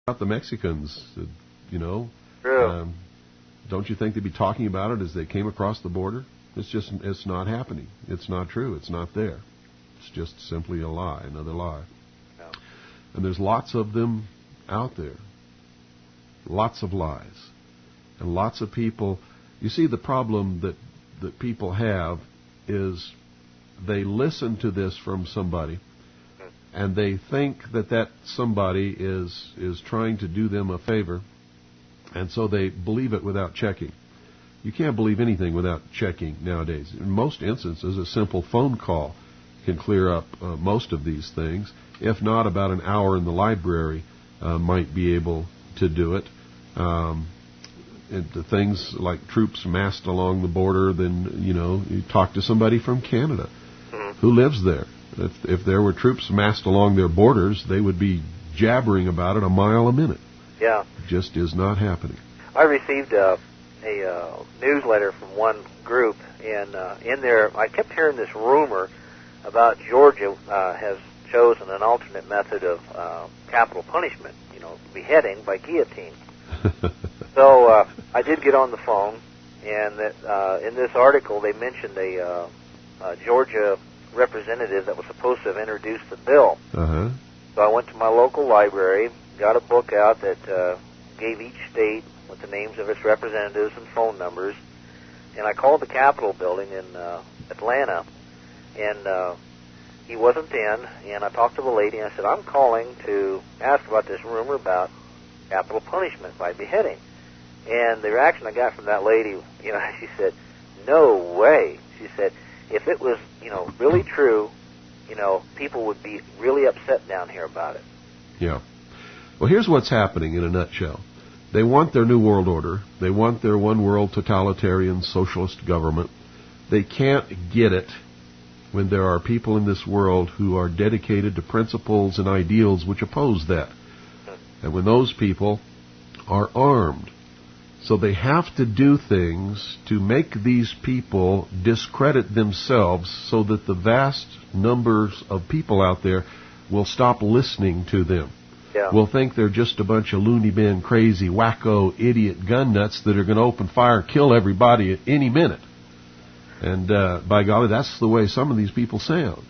about the Mexicans, you know. True. Don't you think they'd be talking about it as they came across the border? It's not happening. It's not true. It's not there. It's just simply a lie, another lie. Yeah. And there's lots of them out there. Lots of lies. And lots of people. You see, the problem that people have is they listen to this from somebody, and they think that somebody is trying to do them a favor, and so they believe it without checking. You can't believe anything without checking nowadays. In most instances, a simple phone call can clear up most of these things. If not, about an hour in the library might be able to do it. The things like troops massed along the border, then, you talk to somebody from Canada who lives there. If there were troops massed along their borders, they would be jabbering about it a mile a minute. Yeah. It just is not happening. I received a newsletter from one group, and in there I kept hearing this rumor about Georgia has chosen an alternate method of capital punishment, beheading by guillotine. So I did get on the phone, and in this article they mentioned a Georgia representative that was supposed to have introduced the bill. Uh-huh. So I went to my local library, got a book out that gave each state with the names of its representatives and phone numbers, and I called the Capitol building in Atlanta, and he wasn't in, and I talked to the lady, and I said, I'm calling to ask about this rumor about capital punishment by beheading. And the reaction I got from that lady, she said, no way. She said, if it was, really true, people would be really upset down here about it. Yeah. Well, here's what's happening in a nutshell. They want their new world order. They want their one world totalitarian socialist government. They can't get it when there are people in this world who are dedicated to principles and ideals which oppose that. And when those people are armed. So they have to do things to make these people discredit themselves so that the vast numbers of people out there will stop listening to them. Yeah. Will think they're just a bunch of loony bin, crazy, wacko, idiot gun nuts that are going to open fire and kill everybody at any minute. And by golly, that's the way some of these people sound.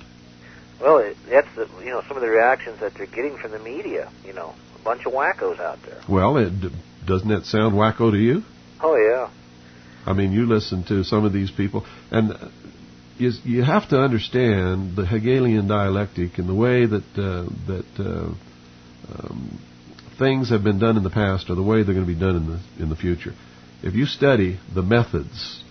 Well, that's some of the reactions that they're getting from the media. A bunch of wackos out there. Well, doesn't that sound wacko to you? Oh, yeah. I mean, you listen to some of these people, and you have to understand the Hegelian dialectic and the way that things have been done in the past or the way they're going to be done in the future. If you study the methods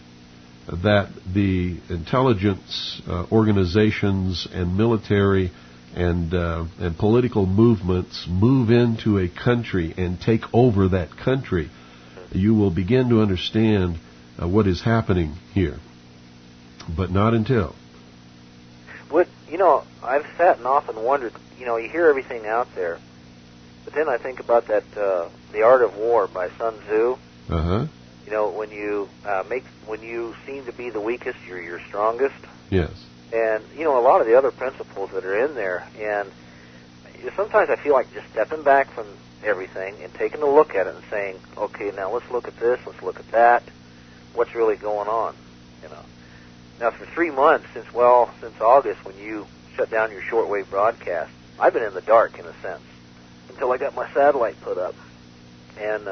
that the intelligence organizations and military and political movements move into a country and take over that country, you will begin to understand what is happening here. But not until. I've sat and often wondered, you hear everything out there, but then I think about that, The Art of War by Sun Tzu. Uh-huh. When you seem to be the weakest, you're your strongest. Yes. And, a lot of the other principles that are in there. And sometimes I feel like just stepping back from everything and taking a look at it and saying, okay, now let's look at this, let's look at that. What's really going on, Now, for 3 months, since August, when you shut down your shortwave broadcast, I've been in the dark, in a sense, until I got my satellite put up. And,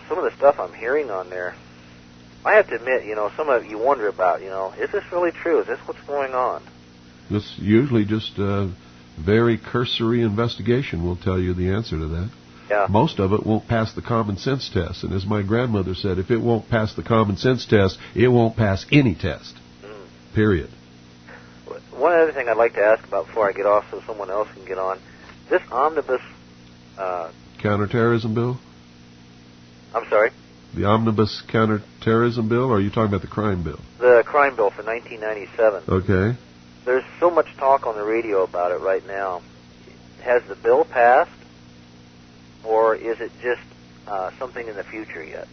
some of the stuff I'm hearing on there, I have to admit, some of it you wonder about, is this really true? Is this what's going on? It's usually just a very cursory investigation will tell you the answer to that. Yeah. Most of it won't pass the common sense test. And as my grandmother said, if it won't pass the common sense test, it won't pass any test. Period. One other thing I'd like to ask about before I get off so someone else can get on, this omnibus... counterterrorism bill? I'm sorry? The omnibus counterterrorism bill, or are you talking about the crime bill? The crime bill for 1997. Okay. There's so much talk on the radio about it right now. Has the bill passed, or is it just something in the future yet?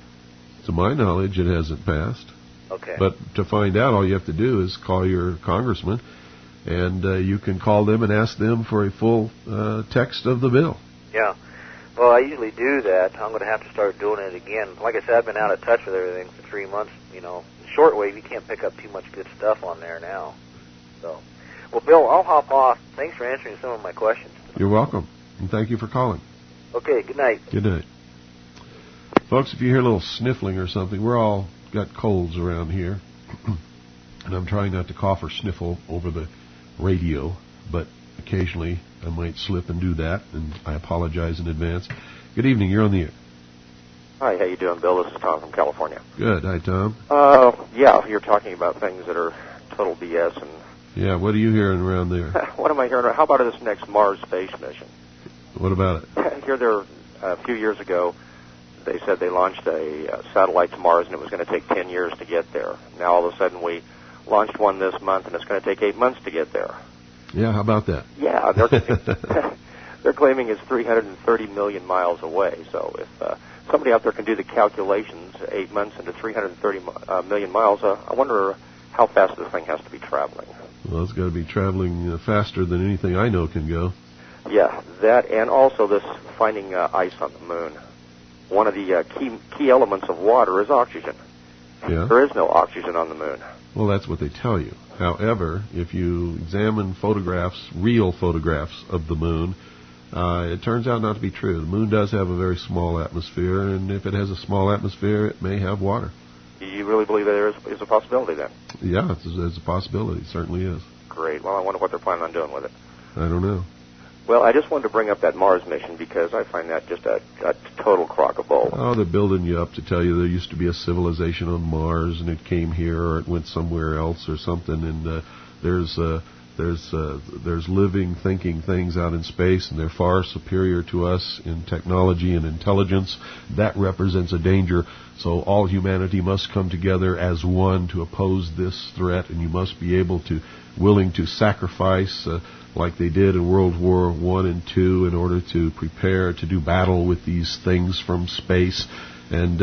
To my knowledge, it hasn't passed. Okay. But to find out, all you have to do is call your congressman, and you can call them and ask them for a full text of the bill. Yeah. Well, I usually do that. I'm going to have to start doing it again. Like I said, I've been out of touch with everything for 3 months. You know, shortwave, you can't pick up too much good stuff on there now. So, well, Bill, I'll hop off. Thanks for answering some of my questions. You're welcome, and thank you for calling. Okay, good night. Good night. Folks, if you hear a little sniffling or something, we're all got colds around here. And I'm trying not to cough or sniffle over the radio, but occasionally I might slip and do that, and I apologize in advance. Good evening, you're on the air. Hi, how you doing, Bill? This is Tom from California. Good. Hi, Tom. Yeah, you're talking about things that are total BS. And Yeah, what are you hearing around there? what am I hearing? How about this next Mars space mission? What about it? Here, a few years ago, they said they launched a satellite to Mars, and it was going to take 10 years to get there. Now, all of a sudden, we launched one this month, and it's going to take 8 months to get there. Yeah, how about that? Yeah, they're claiming it's 330 million miles away. So if somebody out there can do the calculations, 8 months into 330 million miles, I wonder how fast this thing has to be traveling. Well, it's got to be traveling faster than anything I know can go. Yeah, that, and also this finding ice on the moon. One of the key elements of water is oxygen. Yeah. There is no oxygen on the moon. Well, that's what they tell you. However, if you examine photographs, real photographs of the moon, it turns out not to be true. The moon does have a very small atmosphere, and if it has a small atmosphere, it may have water. You really believe that there is a possibility then? Yeah, it's a possibility. It certainly is. Great. Well, I wonder what they're planning on doing with it. I don't know. Well, I just wanted to bring up that Mars mission because I find that just a total crock of bull. Oh, they're building you up to tell you there used to be a civilization on Mars and it came here or it went somewhere else or something. And there's living, thinking things out in space, and they're far superior to us in technology and intelligence. That represents a danger. So all humanity must come together as one to oppose this threat, and you must be willing to sacrifice like they did in World War I and II in order to prepare to do battle with these things from space. And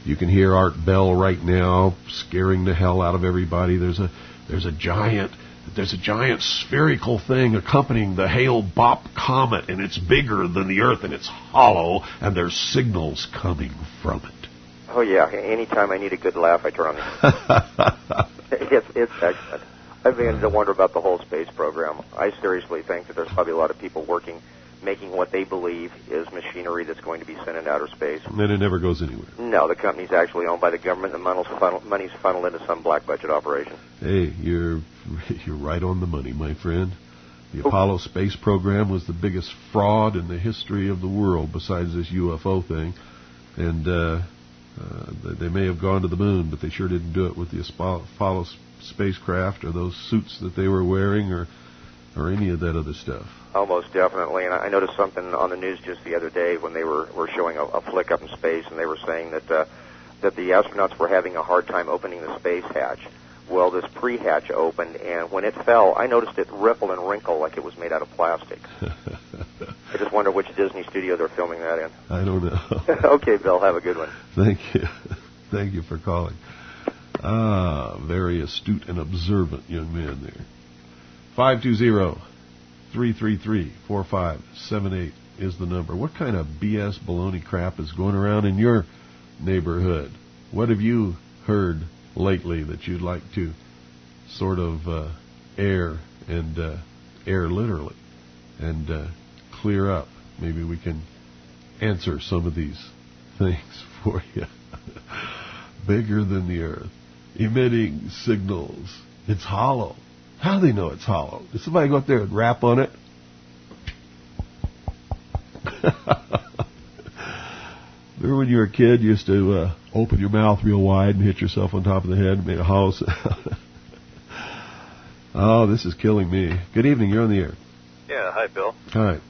you can hear Art Bell right now scaring the hell out of everybody. There's a giant spherical thing accompanying the Hale-Bopp comet, and it's bigger than the Earth, and it's hollow, and there's signals coming from it. Oh, yeah. Anytime I need a good laugh, I turn on it. It's excellent. I've begun to wonder about the whole space program. I seriously think that there's probably a lot of people making what they believe is machinery that's going to be sent into outer space. And then it never goes anywhere. No, the company's actually owned by the government. The money's funneled into some black budget operation. Hey, you're right on the money, my friend. The Apollo space program was the biggest fraud in the history of the world besides this UFO thing. And they may have gone to the moon, but they sure didn't do it with the Apollo spacecraft or those suits that they were wearing or any of that other stuff. Almost definitely. And I noticed something on the news just the other day when they were showing a flick up in space, and they were saying that the astronauts were having a hard time opening the space hatch. Well, this pre-hatch opened, and when it fell, I noticed it ripple and wrinkle like it was made out of plastic. I just wonder which Disney studio they're filming that in. I don't know. Okay, Bill, have a good one. Thank you. Thank you for calling. Very astute and observant young man there. 520-333-4578 is the number. What kind of BS baloney crap is going around in your neighborhood? What have you heard lately that you'd like to sort of air literally and clear up? Maybe we can answer some of these things for you. Bigger than the Earth, emitting signals. It's hollow. How do they know it's hollow? Did somebody go up there and rap on it? Remember when you were a kid, you used to open your mouth real wide and hit yourself on top of the head and made a hollow sound? Oh, this is killing me. Good evening, you're on the air. Yeah, hi, Bill. Hi.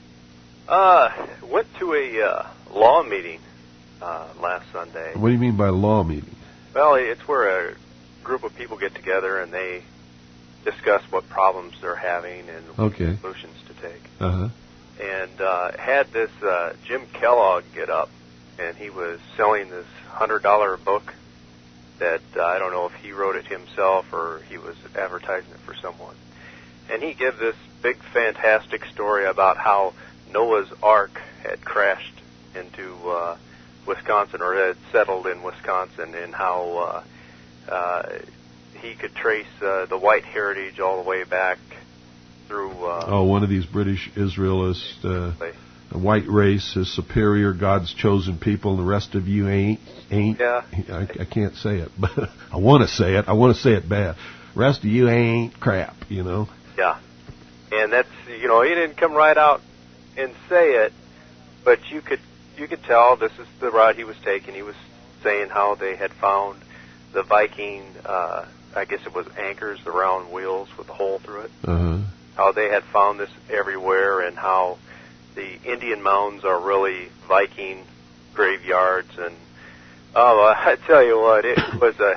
Went to a law meeting last Sunday. What do you mean by law meeting? Well, it's where a group of people get together and they discuss what problems they're having and what solutions to take. Uh-huh. And had this Jim Kellogg get up, and he was selling this $100 book that I don't know if he wrote it himself or he was advertising it for someone. And he gives this big, fantastic story about how Noah's Ark had crashed into Wisconsin, or had settled in Wisconsin, and how he could trace the white heritage all the way back through. One of these British Israelists, a white race is superior, God's chosen people, and the rest of you ain't. Yeah. I can't say it, but I want to say it. I want to say it bad. Rest of you ain't crap, Yeah. And that's, he didn't come right out and say it, but you could tell this is the route he was taking. He was saying how they had found the Viking, I guess it was anchors, the round wheels with the hole through it. Uh-huh. How they had found this everywhere, and how the Indian mounds are really Viking graveyards. And I tell you what, it was a